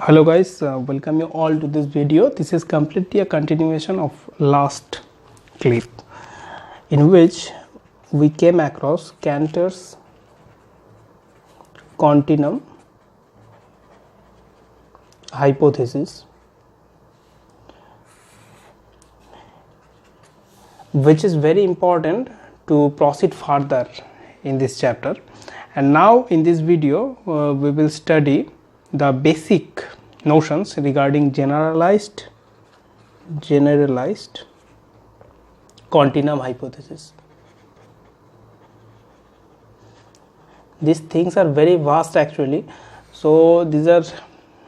Hello guys, welcome you all to this video. This is completely a continuation of last clip in which we came across Cantor's continuum hypothesis, which is very important to proceed further in this chapter. And now in this video we will study the basic notions regarding generalized continuum hypothesis. These things are very vast actually, so these are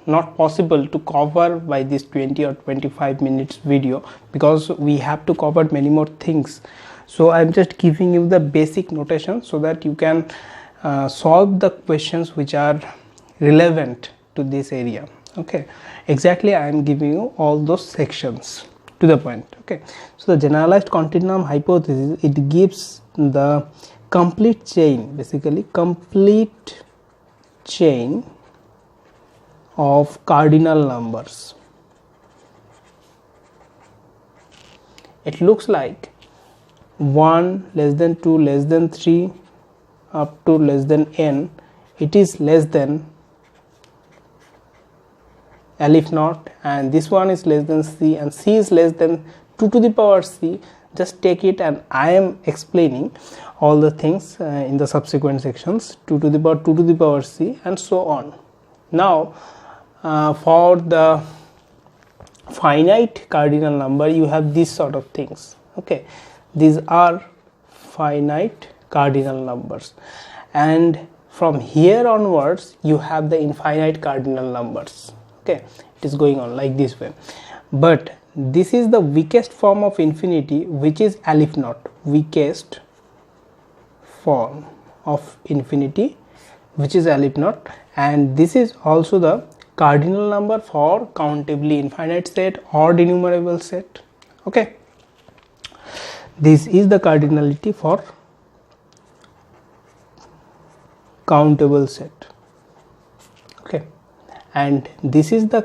not possible to cover by this 20 or 25 minutes video because we have to cover many more things. So I am just giving you the basic notation so that you can solve the questions which are relevant to this area. Okay, exactly, I am giving you all those sections to the point. Okay, so the generalized continuum hypothesis, it gives the complete chain, basically complete chain of cardinal numbers. It looks like 1 less than 2 less than 3 up to less than n, it is less than L if not, and this one is less than c, and c is less than 2 to the power c. Just take it, and I am explaining all the things in the subsequent sections, 2 to the power c and so on. Now for the finite cardinal number you have these sort of things. Okay, these are finite cardinal numbers, and from here onwards you have the infinite cardinal numbers. Okay, it is going on like this way, but this is the weakest form of infinity, which is L if not, weakest form of infinity which is L if not, and this is also the cardinal number for countably infinite set or enumerable set. Okay, this is the cardinality for countable set. Okay, and this is the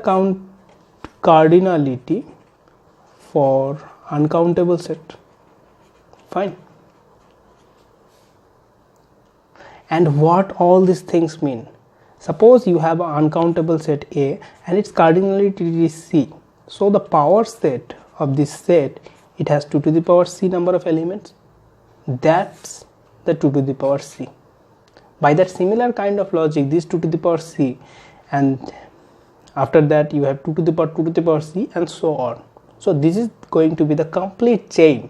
cardinality for uncountable set. Fine. And what all these things mean? Suppose you have an uncountable set A and its cardinality is C. So the power set of this set, it has 2 to the power C number of elements. That's the 2 to the power C. By that similar kind of logic, this 2 to the power C, and after that you have 2 to the power c and so on. So this is going to be the complete chain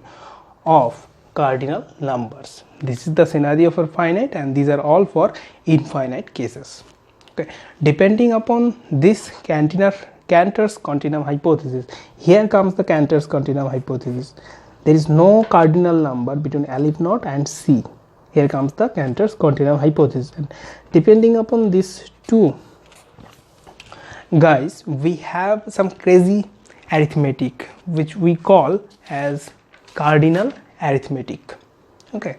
of cardinal numbers. This is the scenario for finite, and these are all for infinite cases. Okay, depending upon this Cantor's continuum hypothesis, here comes the Cantor's continuum hypothesis. There is no cardinal number between L if not and C. Here comes the Cantor's continuum hypothesis, and depending upon these two guys, we have some crazy arithmetic which we call as cardinal arithmetic. Okay,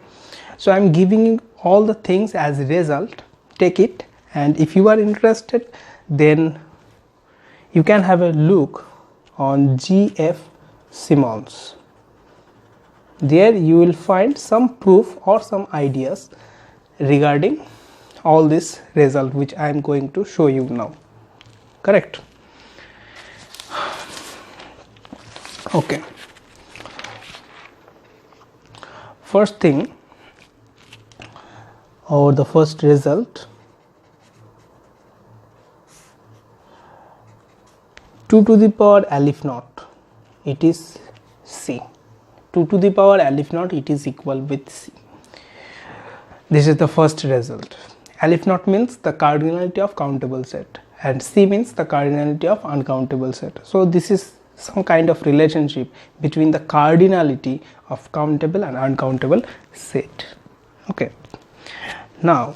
so I am giving you all the things as a result. Take it, and if you are interested, then you can have a look on G.F. Simons. There you will find some proof or some ideas regarding all this result which I am going to show you now. Correct? Okay, first thing, or the first result, 2 to the power L if not, it is C. 2 to the power L if not, it is equal with C. This is the first result. L if not means the cardinality of countable set, and C means the cardinality of uncountable set. So this is some kind of relationship between the cardinality of countable and uncountable set. Okay, now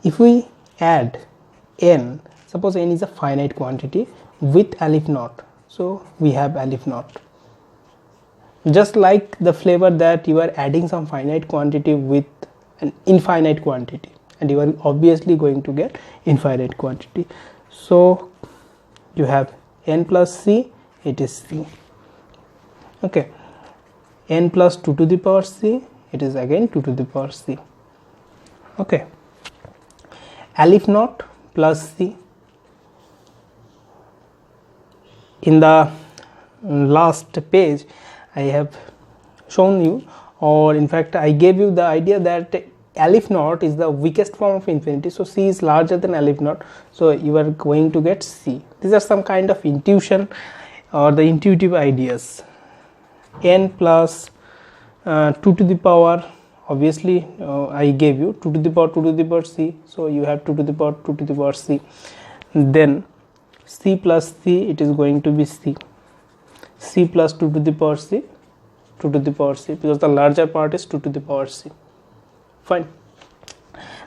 if we add n, suppose n is a finite quantity with L if not, so we have L if not. Just like the flavor that you are adding some finite quantity with an infinite quantity, and you are obviously going to get infinite quantity. So you have n plus c, it is c. Okay, n plus 2 to the power c, it is again 2 to the power c. Okay, alif naught plus c. In the last page I have shown you, or in fact I gave you the idea that alif naught is the weakest form of infinity, so c is larger than alif naught, so you are going to get c. These are some kind of intuition or the intuitive ideas. N plus 2 to the power, obviously I gave you 2 to the power 2 to the power c, so you have 2 to the power 2 to the power c. Then c plus c, it is going to be c. C plus 2 to the power c, 2 to the power c, because the larger part is 2 to the power c. Fine.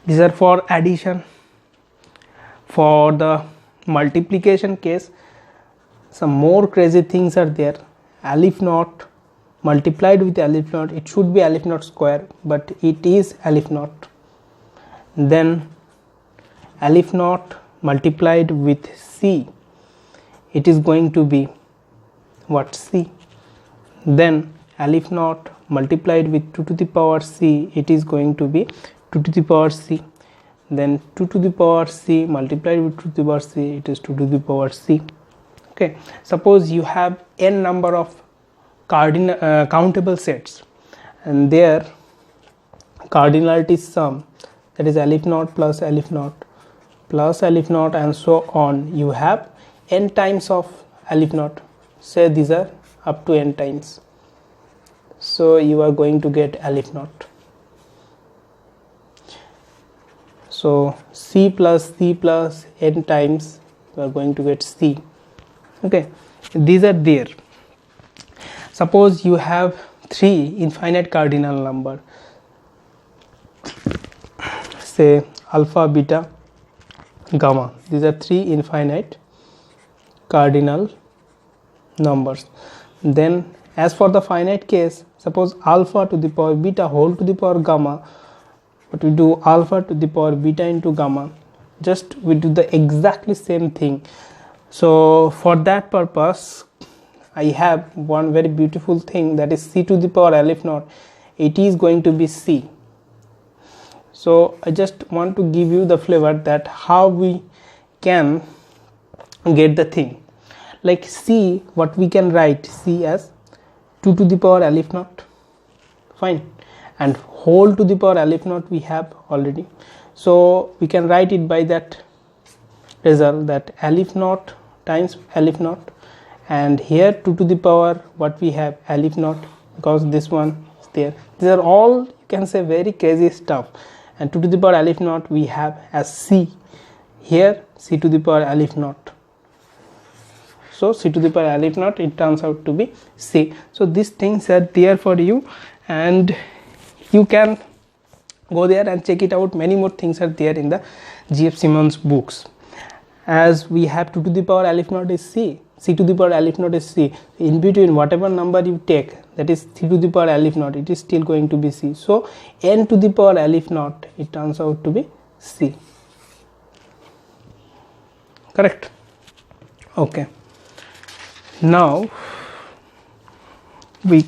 These are for addition. For the multiplication case, some more crazy things are there. Alif naught multiplied with alif naught, it should be alif naught square, but it is alif naught. Then alif naught multiplied with c, it is going to be what, c. Then alif naught multiplied with 2 to the power c, it is going to be 2 to the power c. Then 2 to the power c multiplied with 2 to the power c, it is 2 to the power c. Okay, suppose you have n number of countable sets, and their cardinality sum, that is alif naught plus alif naught plus alif naught and so on. You have n times of alif naught, say these are up to n times, so you are going to get alif naught. So c plus n times, you are going to get c. Okay, these are there. Suppose you have 3 infinite cardinal number, say alpha, beta, gamma. These are 3 infinite cardinal numbers. Then as for the finite case, suppose alpha to the power beta whole to the power gamma, but we do alpha to the power beta into gamma, just we do the exactly same thing. So for that purpose I have one very beautiful thing, that is c to the power alif naught, it is going to be c. So I just want to give you the flavor that how we can get the thing. Like c, what we can write c as 2 to the power alif naught, fine, and whole to the power alif naught we have already, so we can write it by that result, that alif naught times alif naught, and here 2 to the power what we have alif naught, because this one is there. These are all, you can say, very crazy stuff. And 2 to the power alif naught we have as c, here c to the power alif naught, so c to the power alif naught, it turns out to be c. So these things are there for you, and you can go there and check it out. Many more things are there in the G.F. Simmons books. As we have 2 to the power alif naught is c, c to the power alif naught is c, in between whatever number you take, that is 3 to the power alif naught, it is still going to be c. So n to the power alif naught, it turns out to be c. Correct? Okay. Now we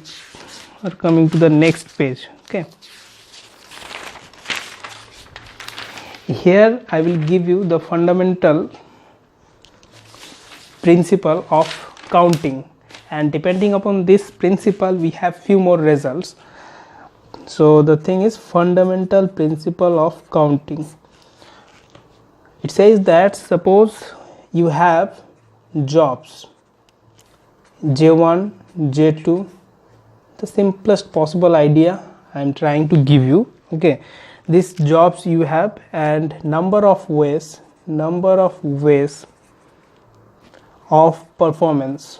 are coming to the next page. Okay. Here I will give you the fundamental principle of counting, and depending upon this principle we have few more results. So the thing is fundamental principle of counting. It says that suppose you have jobs J1, J2, the simplest possible idea I am trying to give you. Okay, these jobs you have, and number of ways of performance.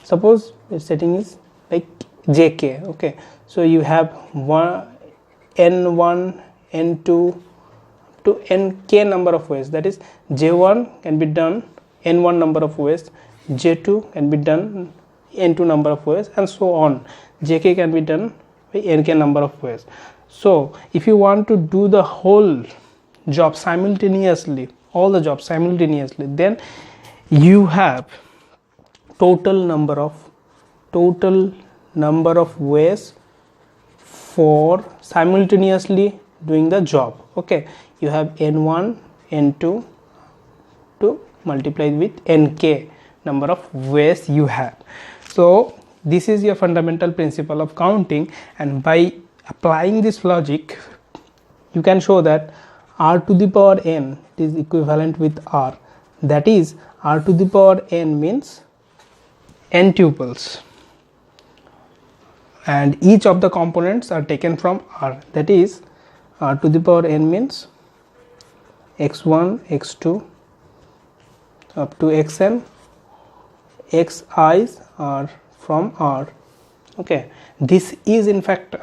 Suppose the setting is like jk. Okay, so you have n1, n2 to nk number of ways, that is j1 can be done n1 number of ways, j2 can be done n2 number of ways, and so on. Jk can be done by nk number of ways. So if you want to do the whole jobs simultaneously, all the jobs simultaneously, then you have total number of ways for simultaneously doing the job. Okay, you have n1 n2 to multiply with nk number of ways you have. So this is your fundamental principle of counting, and by applying this logic you can show that r to the power n is equivalent with r, that is r to the power n means n tuples, and each of the components are taken from r, that is r to the power n means x1 x2 up to xn, xi's are from r. Okay, this is in fact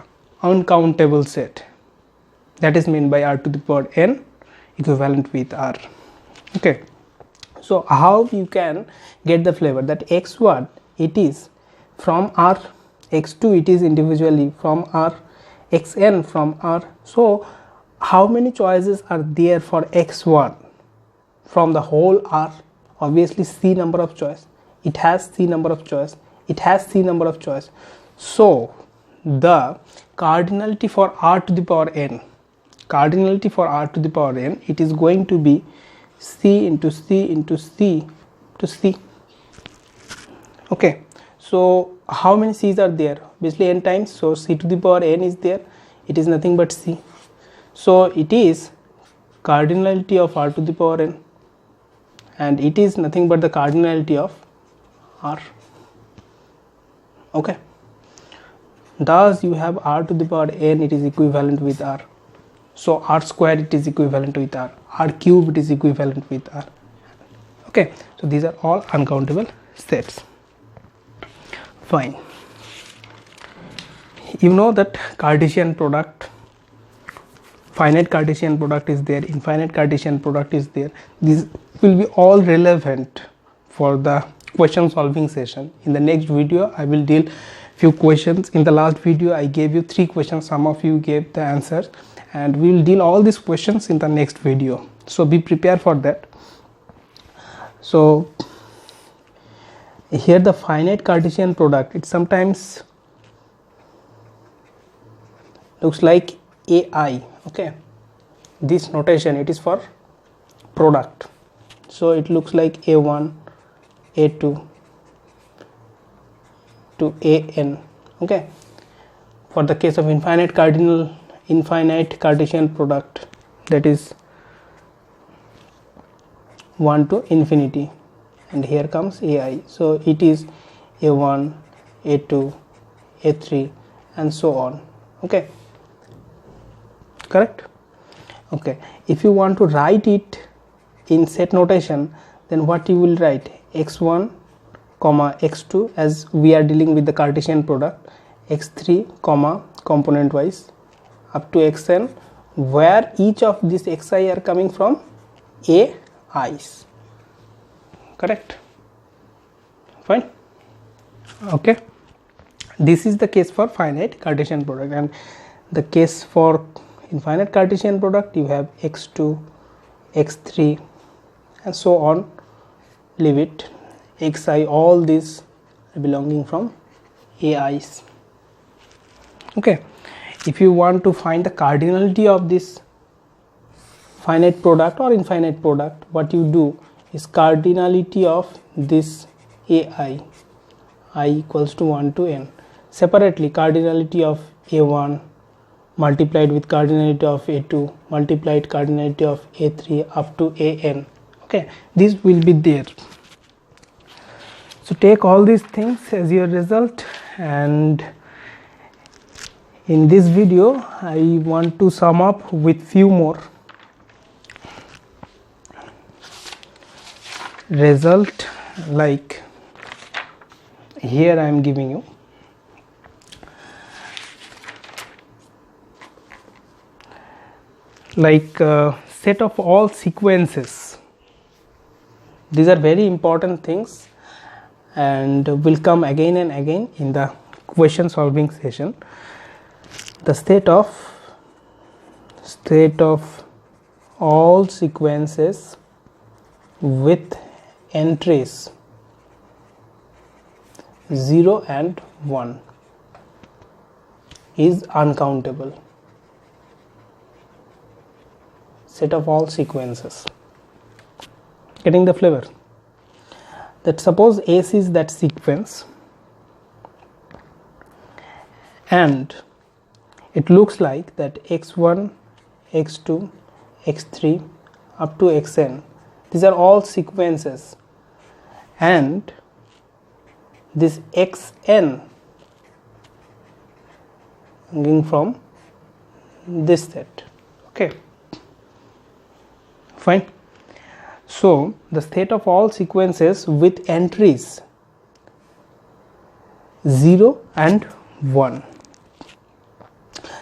uncountable set, that is meant by r to the power n equivalent with r. Okay, so how you can get the flavor that x1 it is from r, x2 it is individually from r, xn from r. So how many choices are there for x1 from the whole r? Obviously c number of choice, it has c number of choice, it has c number of choice. So the cardinality for r to the power n, cardinality for r to the power n, it is going to be c into c into c to c. Okay, so how many c's are there? Basically n times, so c to the power n is there, it is nothing but c. So it is cardinality of r to the power n, and it is nothing but the cardinality of r. Okay, thus you have r to the power n, it is equivalent with r. So r square it is equivalent with r cube it is equivalent with r. Okay, so these are all uncountable sets. Fine, you know that Cartesian product, finite Cartesian product is there, infinite Cartesian product is there. These will be all relevant for the question solving session. In the next video I will deal few questions. In the last video I gave you 3 questions, some of you gave the answers, and we will deal all these questions in the next video, so be prepared for that. So here the finite Cartesian product, it sometimes looks like ai. Okay, this notation it is for product, so it looks like a1 a2 to an. Okay, for the case of infinite Cartesian product, that is 1 to infinity, and here comes ai, so it is a1 a2 a3 and so on. Okay, correct? Okay, if you want to write it in set notation, then what you will write? x1 comma x2, as we are dealing with the Cartesian product, x3 comma component wise up to xn, where each of these xi are coming from ai's. Correct? Fine. Okay, this is the case for finite Cartesian product, and the case for infinite Cartesian product you have x2 x3 and so on, leave it, xi, all these are belonging from ai's. Okay, if you want to find the cardinality of this finite product or infinite product, what you do is cardinality of this ai, I equals to 1 to n, separately cardinality of a1 multiplied with cardinality of a2 multiplied cardinality of a3 up to an. Okay, this will be there. So take all these things as your result, and in this video I want to sum up with few more result, like here I am giving you like set of all sequences. These are very important things and will come again and again in the question solving session. The state of all sequences with entries 0 and 1 is uncountable. Set of all sequences. Getting the flavor? That suppose S is that sequence and it looks like that x1, x2, x3 up to xn, these are all sequences, and this xn coming from this set. Okay, fine. So the set of all sequences with entries 0 and 1.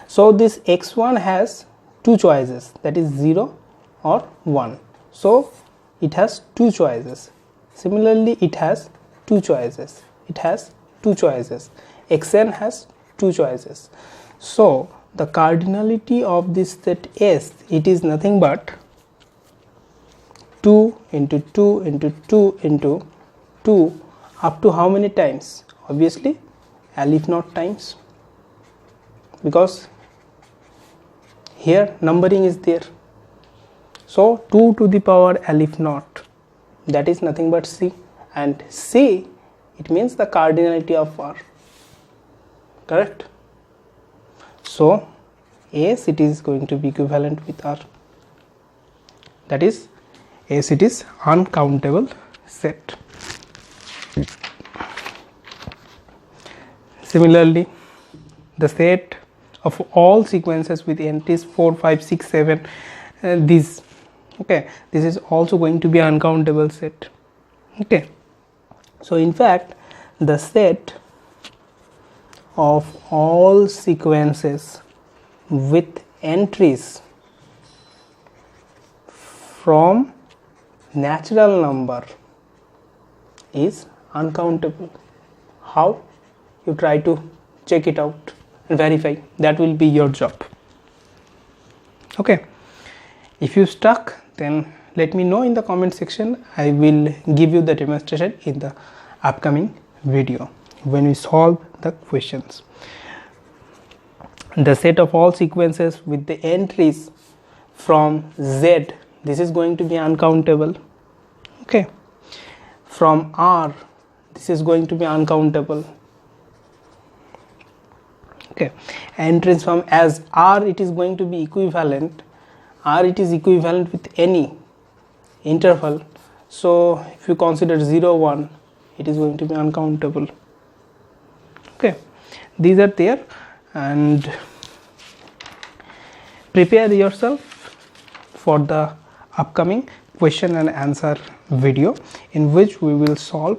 So this x1 has two choices, that is 0 or 1. So it has two choices. Similarly, it has two choices. It has two choices. Xn has two choices. So the cardinality of this set S, it is nothing but 2 into 2 into 2 into 2 up to how many times? Obviously aleph naught times, because here numbering is there. So 2 to the power aleph naught, that is nothing but C, and C, it means the cardinality of R, correct? So S, it is going to be equivalent with R, that is S, it is uncountable set. Similarly, the set of all sequences with entries 4, 5, 6, 7, these, okay, this is also going to be uncountable set. Okay, so in fact the set of all sequences with entries from natural number is uncountable. How? You try to check it out and verify. That will be your job. Okay, if you stuck, then let me know in the comment section. I will give you the demonstration in the upcoming video when we solve the questions. The set of all sequences with the entries from Z, this is going to be uncountable. Okay, from R, this is going to be uncountable. Okay, entrance from, as R, it is going to be equivalent, R, it is equivalent with any interval. So if you consider 0, 1, it is going to be uncountable. Okay, these are there, and prepare yourself for the upcoming question and answer video, in which we will solve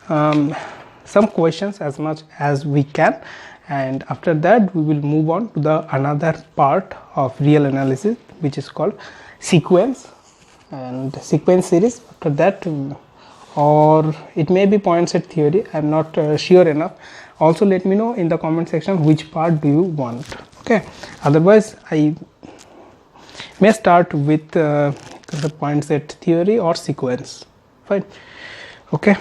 some questions as much as we can, and after that we will move on to the another part of real analysis, which is called sequence and sequence series. After that, or it may be point set theory, I am not sure enough. Also let me know in the comment section which part do you want. Okay, otherwise I may start with the point set theory or sequence. Fine. Okay.